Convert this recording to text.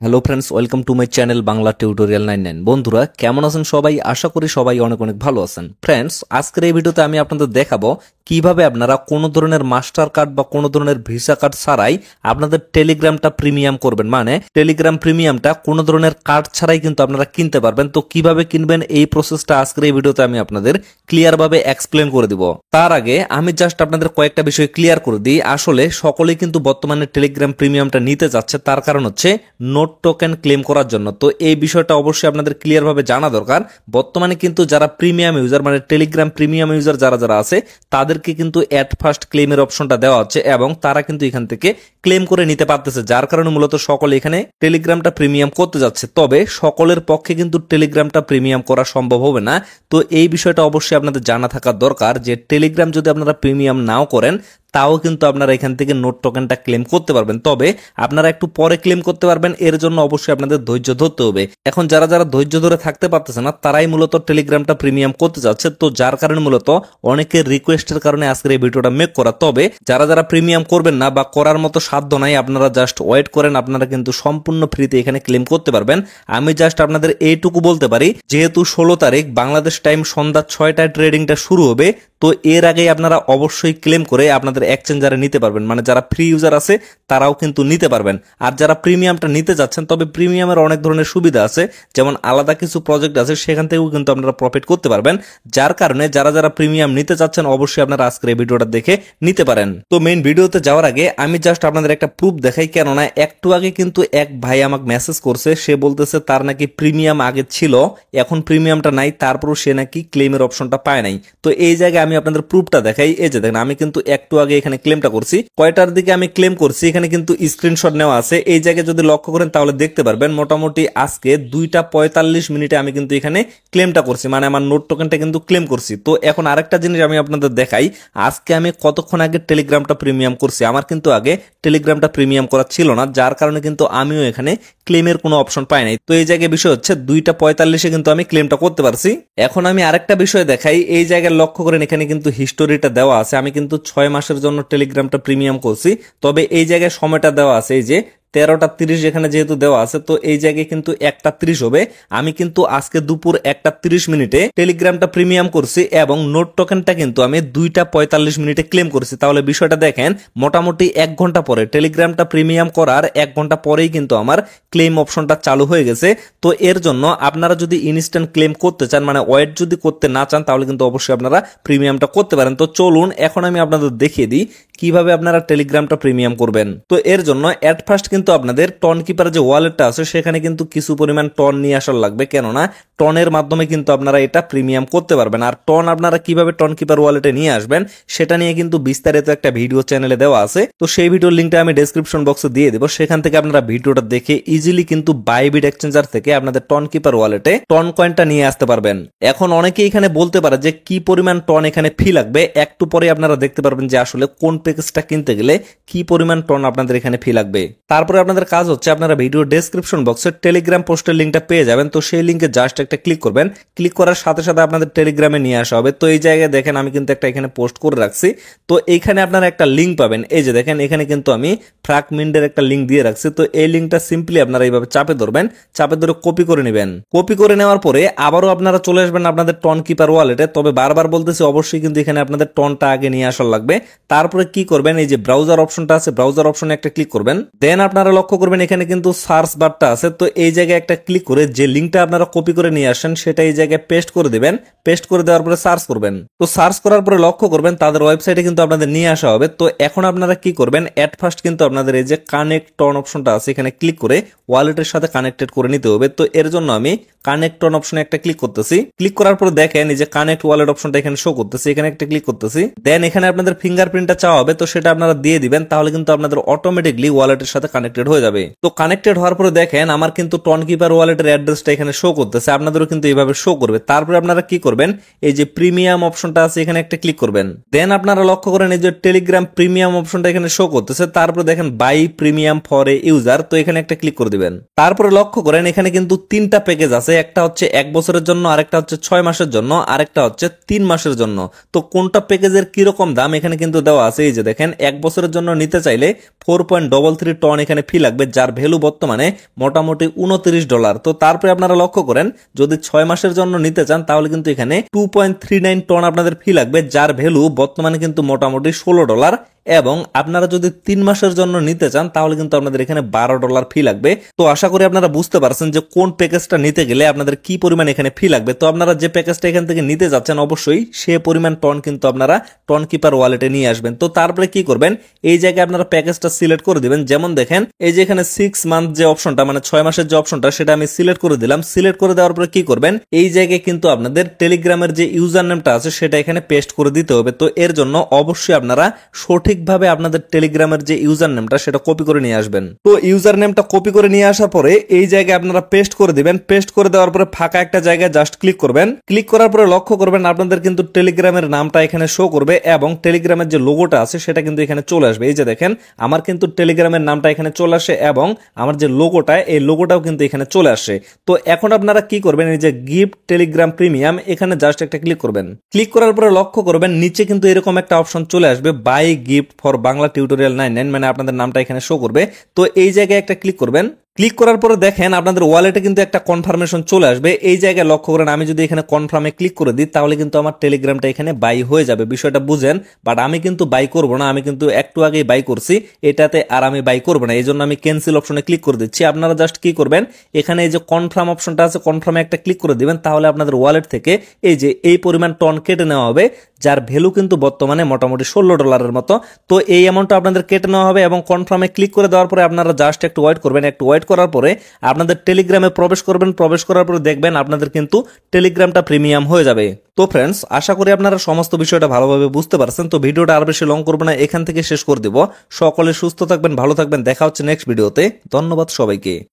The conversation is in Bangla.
Hello friends, welcome to my channel Bangla tutorial 99। বন্ধুরা কেমন আছেন সবাই? আশা করি সবাই অনেক অনেক ভালো আছেন। ফ্রেন্ডস, আজকের এই ভিডিওতে আমি আপনাদের দেখাবো কিভাবে আপনারা কোনো ধরনের মাস্টার কার্ড বা কোনো ধরনের ভিসা কার্ড ছাড়াই আপনাদের টেলিগ্রামটা প্রিমিয়াম করবেন। মানে টেলিগ্রাম প্রিমিয়ামটা কোনো ধরনের কার্ড ছাড়াই কিন্তু আপনারা কিনতে পারবেন। তো কিভাবে কিনবেন এই প্রসেসটা আজকের এই ভিডিওতে আমি আপনাদের ক্লিয়ার ভাবে এক্সপ্লেন করে দিব। তার আগে আমি জাস্ট আপনাদের কয়েকটা বিষয় ক্লিয়ার করে দিই। আসলে সকলেই কিন্তু বর্তমানে টেলিগ্রাম প্রিমিয়ামটা নিতে যাচ্ছে, তার কারণ হচ্ছে নোট টোকেন ক্লেম করার জন্য। তো এই বিষয়টা অবশ্যই আপনাদের ক্লিয়ার ভাবে জানা দরকার। বর্তমানে কিন্তু যারা প্রিমিয়াম ইউজার মানে টেলিগ্রাম প্রিমিয়াম ইউজার যারা যারা আছে তাদেরকে কিন্তু অ্যাট ফার্স্ট ক্লেমের অপশনটা দেওয়া হচ্ছে এবং তারা কিন্তু এখান থেকে ক্লেম করে নিতে পারতেছে, যার কারণে মূলত সকলে এখানে টেলিগ্রামটা প্রিমিয়াম করতে যাচ্ছে। তবে সকলের পক্ষে কিন্তু টেলিগ্রামটা প্রিমিয়াম করা সম্ভব হবে না। তো এই বিষয়টা অবশ্যই আপনাদের জানা থাকা দরকার যে টেলিগ্রাম যদি আপনারা প্রিমিয়াম নাও করেন তাও কিন্তু আপনারা এখান থেকে নোট টোকেনটা ক্লেম করতে পারবেন। তবে আপনারা একটু পরে ক্লেম করতে পারবেন, এর জন্য অবশ্যই আপনাদের ধৈর্য ধরতে হবে। এখন যারা যারা ধৈর্য ধরে থাকতে পারতেছে না তারাই মূলত টেলিগ্রামটা প্রিমিয়াম করতে যাচ্ছে। তো যার কারণে মূলত অনেকের রিকোয়েস্টের কারণে আজকের এই ভিডিওটা মেক করা। তবে যারা যারা প্রিমিয়াম করবেন না বা করার মতো সাধ্য নাই, আপনারা জাস্ট ওয়েট করেন, আপনারা কিন্তু সম্পূর্ণ ফ্রিতে এখানে ক্লেম করতে পারবেন। আমি জাস্ট আপনাদের এইটুকু বলতে পারি, যেহেতু 16 তারিখ বাংলাদেশ টাইম সন্ধ্যা 6টায় ট্রেডিংটা শুরু হবে, তো এর আগেই আপনারা অবশ্যই ক্লেম করে আপনাদের এক্সচেঞ্জারে নিতে পারবেন। মানে যারা ফ্রি ইউজার আছে তারাও কিন্তু নিতে পারবেন। আর যারা প্রিমিয়ামটা নিতে যাচ্ছেন, তবে প্রিমিয়ামের অনেক ধরনের সুবিধা আছে, যেমন আলাদা কিছু প্রজেক্ট আছে, সেখান থেকেও কিন্তু আপনারা প্রফিট করতে পারবেন। যার কারণে যারা যারা প্রিমিয়াম নিতে চাচ্ছেন অবশ্যই আপনারা আজকের এই ভিডিওটা দেখে নিতে পারেন। তো মেইন ভিডিওতে যাওয়ার আগে আমি জাস্ট আপনাদের একটা প্রুফ দেখাই। কেননা একটু আগে কিন্তু এক ভাই আমাকে মেসেজ করছে, সে বলতেছে তার নাকি প্রিমিয়াম আগে ছিল, এখন প্রিমিয়ামটা নাই, তারপরও সে নাকি ক্লেমের অপশনটা পায় নাই। তো এই জায়গায় আমি আপনাদের প্রুফটা দেখাই। এই যে দেখেন, আমি কিন্তু একটু আগে এখানে ক্লেমটা করছি। কয়টার দিকে আমি ক্লেম করছি এখানে কিন্তু স্ক্রিনশট নেওয়া আছে। এই জায়গায় যদি লক্ষ্য করেন তাহলে দেখতে পারবেন মোটামুটি আজকে 2:45 আমি কিন্তু এখানে ক্লেমটা করছি, মানে আমার নোট টোকেনটা কিন্তু ক্লেম করছি। তো এখন আরেকটা জিনিস আমি আপনাদের দেখাই, আজকে আমি কতক্ষণ আগে টেলিগ্রামটা প্রিমিয়াম করছি। আমার কিন্তু আগে টেলিগ্রামটা প্রিমিয়াম করা ছিল না, যার কারণে কিন্তু আমিও এখানে ক্লেমের কোনো অপশন পাই নাই। তো এই জায়গায় বিষয় হচ্ছে 2:45 কিন্তু আমি ক্লেমটা করতে পারছি। এখন আমি আরেকটা বিষয় দেখাই। এই জায়গায় লক্ষ্য করেন এখানে কিন্তু হিস্টোরিটা দেওয়া আছে। আমি কিন্তু 6 মাসের জন্য টেলিগ্রামটা প্রিমিয়াম করছি। তবে এই জায়গায় সময়টা দেওয়া আছে, এই যে 13টা 30 এখানে যেহেতু দেওয়া আছে, তো এই জায়গায় কিন্তু 1টা 30 হবে। আমি কিন্তু আজকে দুপুর 1টা 30 টেলিগ্রামটা প্রিমিয়াম করছি এবং নোট টোকেনটা কিন্তু আমি 2:45 ক্লেম করছি। তাহলে বিষয়টা দেখেন, মোটামুটি 1 ঘন্টা পরে টেলিগ্রামটা প্রিমিয়াম করার 1 ঘন্টা পরেই কিন্তু আমার ক্লেম অপশনটা চালু হয়ে গেছে। তো এর জন্য আপনারা যদি ইনস্ট্যান্ট ক্লেম করতে চান, মানে ওয়েট যদি করতে না চান, তাহলে কিন্তু অবশ্যই আপনারা প্রিমিয়ামটা করতে পারেন। তো চলুন এখন আমি আপনাদের দেখিয়ে দিই কিভাবে আপনারা টেলিগ্রামটা প্রিমিয়াম করবেন। তো এর জন্য এট ফার্স্ট কিন্তু আপনাদের টন কিপার যে ওয়ালেটটা আছে সেখানে কিন্তু কিছু পরিমাণ টন নিয়ে আসার লাগবে, কেননা টনের মাধ্যমে কিন্তু আপনারা এটা প্রিমিয়াম করতে পারবেন। আর টন আপনারা কিভাবে টন কিপার ওয়ালেটে নিয়ে আসবেন সেটা নিয়ে কিন্তু বিস্তারিত একটা ভিডিও চ্যানেলে দেওয়া আছে। তো সেই ভিডিওর লিঙ্কটা আমি ডেসক্রিপশন বক্সে দিয়ে দেবো, সেখান থেকে আপনারা ভিডিওটা দেখে ইজিলি কিন্তু বাইবিট এক্সচেঞ্জার থেকে আপনাদের টন কিপার ওয়ালেটে টন কয়েনটা নিয়ে আসতে পারবেন। এখন অনেকে এখানে বলতে পারে যে কি পরিমাণ টন এখানে ফি লাগবে। একটু পরে আপনারা দেখতে পারবেন যে আসলে কোন প্যাকেজটা কিনতে গেলে কি পরিমাণ টন আপনাদের এখানে ফি লাগবে। তারপরে আপনাদের কাজ হচ্ছে আপনারা ভিডিও ডেসক্রিপশন বক্সে টেলিগ্রাম পোস্টের লিঙ্কটা পেয়ে যাবেন। তো সেই লিঙ্কে জাস্ট একটা ক্লিক করবেন, ক্লিক করার সাথে সাথে আপনাদের টেলিগ্রামে নিয়ে আসা হবে। তো এই জায়গায় দেখেন আমি কিন্তু একটা এখানে পোস্ট করে রাখছি। তো এইখানে আপনারা একটা লিঙ্ক পাবেন, এই যে দেখেন এখানে কিন্তু আমি ফ্রাগমিন্টের একটা লিঙ্ক দিয়ে রাখছি। তো এই লিঙ্কটা সিম্পলি আপনারা এইভাবে চাপে ধরবেন, চাপে ধরে কপি করে নেবেন। কপি করে নেওয়ার পরে আবারও আপনারা চলে আসবেন আপনাদের টন কিপার ওয়ালেটে। তবে বারবার বলতেছি অবশ্যই কিন্তু এখানে আপনাদের টনটা আগে নিয়ে আসার লাগবে। তারপরে কি করবেন, এই যে ব্রাউজার অপশনটা আছে, ব্রাউজার অপশনে একটা ক্লিক করবেন। দেন আপনারা লক্ষ্য করবেন এখানে কিন্তু সার্চ বারটা আছে। তো এই জায়গায় একটা ক্লিক করে যে লিঙ্কটা আপনারা কপি করে নিয়ে আসেন সেটা এই জায়গায় পেস্ট করে দিবেন। পেস্ট করে দেওয়ার পরে সার্চ করবেন। তো সার্চ করার পরে লক্ষ্য করবেন তাদের ওয়েবসাইটে কিন্তু আপনাদের নিয়ে আসা হবে। তো এখন আপনারা কি করবেন, এট ফার্স্ট কিন্তু আপনাদের এই যে কানেক্ট টন অপশনটা আছে এখানে ক্লিক করে ওয়ালেটের সাথে কানেক্টেড করে নিতে হবে। তো এর জন্য আমি কানেক্ট টন অপশনে একটা ক্লিক করতেছি। ক্লিক করার পরে দেখেন এই যে কানেক্ট ওয়ালেট অপশনটা এখানে শো করতেছে, এখানে একটা ক্লিক করতেছি। দেন এখানে আপনাদের ফিঙ্গারপ্রিন্টটা চাওয়া হবে, তো সেটা আপনারা দিয়ে দিবেন। তাহলে কিন্তু আপনাদের অটোমেটিকলি ওয়ালেটের সাথে কানেক্টেড হয়ে যাবে। তো কানেক্টেড হওয়ার পরে দেখেন আমার কিন্তু টন কিপার ওয়ালেটের অ্যাড্রেসটা এখানে শো করতেছে, আপনাদেরও কিন্তু এইভাবে শো করবে। তারপরে আপনারা কি করবেন, এই যে প্রিমিয়াম অপশনটা আছে এখানে একটা ক্লিক করবেন। দেন আপনারা লক্ষ্য করেন এই যে টেলিগ্রাম প্রিমিয়াম অপশনটা এখানে শো করতেছে। তারপরে দেখেন buy premium for a user, তো এখানে একটা ক্লিক করে দিবেন। তারপরে লক্ষ্য করেন এখানে কিন্তু 3টা প্যাকেজ আছে, একটা হচ্ছে 1 বছরের জন্য, আরেকটা হচ্ছে 6 মাসের জন্য, আরেকটা হচ্ছে 3 মাসের জন্য। তো কোনটা প্যাকেজের কিরকম দাম এখানে কিন্তু দেওয়া আছে, এই যে দেখেন 1 বছরের জন্য নিতে চাইলে 4.33 টন এখানে ফি লাগবে, যার ভ্যালু বর্তমানে মোটামুটি $29। তো তারপরে আপনারা লক্ষ্য করেন যদি 6 মাসের জন্য নিতে চান তাহলে কিন্তু এখানে 2.39 টন আপনাদের ফি লাগবে, যার ভ্যালু বর্তমানে কিন্তু মোটামুটি $16। এবং আপনারা যদি 3 মাসের জন্য নিতে চান তাহলে কিন্তু আপনাদের এখানে $12 ফি লাগবে। তো আশা করি আপনারা বুঝতে পারছেন যে কোন প্যাকেজটা নিতে গেলে আপনাদের কি পরিমাণ এখানে ফি লাগবে। তো আপনারা যে প্যাকেজটা এখান থেকে নিতে যাচ্ছেন অবশ্যই সে পরিমাণ টন কিন্তু আপনারা টন কিপার ওয়ালেটে নিয়ে আসবেন। তো তারপরে কি করবেন, এই জায়গায় আপনারা প্যাকেজটা সিলেক্ট করে দিবেন। যেমন দেখেন এই যে এখানে 6 মান্থ যে অপশনটা মানে 6 মাসের যে অপশনটা সেটা আমি সিলেক্ট করে দিলাম। সিলেক্ট করে দেওয়ার পরে কি করবেন, এই জায়গায় কিন্তু আপনাদের টেলিগ্রামের যে ইউজার নেমটা আছে সেটা এখানে পেস্ট করে দিতে হবে। তো এর জন্য অবশ্যই আপনারা সঠিকভাবে আপনাদের টেলিগ্রামের যে ইউজার নেমটা সেটা কপি করে নিয়ে আসবেন। তো ইউজার নেমটা কপি করে নিয়ে আসার পরে এই জায়গায় আপনারা পেস্ট করে দিবেন। পেস্ট করে দেওয়ার পরে ফাঁকা একটা জায়গায় জাস্ট ক্লিক করবেন। ক্লিক করার পরে লক্ষ্য করবেন আপনাদের কিন্তু টেলিগ্রামের নামটা এখানে শো করবে এবং টেলিগ্রামের যে লোগোটা আছে সেটা কিন্তু এখানে চলে আসবে। এই যে দেখেন আমার কিন্তু টেলিগ্রামের নামটা এখানে চলে আসে এবং আমার যে লোগোটা এই লোগোটাও কিন্তু এখানে চলে আসে। তো এখন আপনারা কি করবেন, এই যে গিফট টেলিগ্রাম প্রিমিয়াম এখানে জাস্ট একটা ক্লিক করবেন। ক্লিক করার পরে লক্ষ্য করবেন নিচে কিন্তু এরকম একটা অপশন চলে আসবে, buy gift for Bangla tutorial 99, মানে আপনাদের নামটা এখানে শো করবে। তো এই জায়গায় একটা ক্লিক করবেন। ক্লিক করার পরে দেখেন আপনাদের ওয়ালেটে কিন্তু একটা কনফার্মেশন চলে আসবে। এই জায়গায় লক্ষ্য করেন আমি যদি এখানে কনফার্মে ক্লিক করে দিই তাহলে কিন্তু আমার টেলিগ্রামটা এখানে বাই হয়ে যাবে। বিষয়টা বুঝেন, বাট আমি কিন্তু বাই করব না, আমি কিন্তু একটু আগেই বাই করছি এটাতে, আর আমি বাই করব না। এই জন্য আমি ক্যান্সেল অপশনে ক্লিক করে দিচ্ছি। আপনারা জাস্ট কি করবেন, এখানে এই যে কনফার্ম অপশনটা আছে কনফার্মে একটা ক্লিক করে দিবেন। তাহলে আপনাদের ওয়ালেট থেকে এই যে এই পরিমাণ টন কেটে নেওয়া হবে, যার ভ্যালু কিন্তু বর্তমানে মোটামুটি $16 মতো। তো এই অ্যামাউন্টটা আপনাদের কেটে নেওয়া হবে এবং কনফার্মে ক্লিক করে দেওয়ার পরে আপনারা জাস্ট একটু ওয়েট করবেন। একটু ওয়েট করার পরে আপনাদের টেলিগ্রামে প্রবেশ করবেন। প্রবেশ করার পরে দেখবেন আপনাদের কিন্তু টেলিগ্রামটা প্রিমিয়াম হয়ে যাবে। তো ফ্রেন্ডস আশা করি আপনারা সমস্ত বিষয়টা ভালোভাবে বুঝতে পারছেন। তো ভিডিওটা আর বেশি লং করবো না, এখান থেকে শেষ করে দিব। সকলে সুস্থ থাকবেন, ভালো থাকবেন, দেখা হচ্ছে নেক্সট ভিডিওতে। ধন্যবাদ সবাইকে।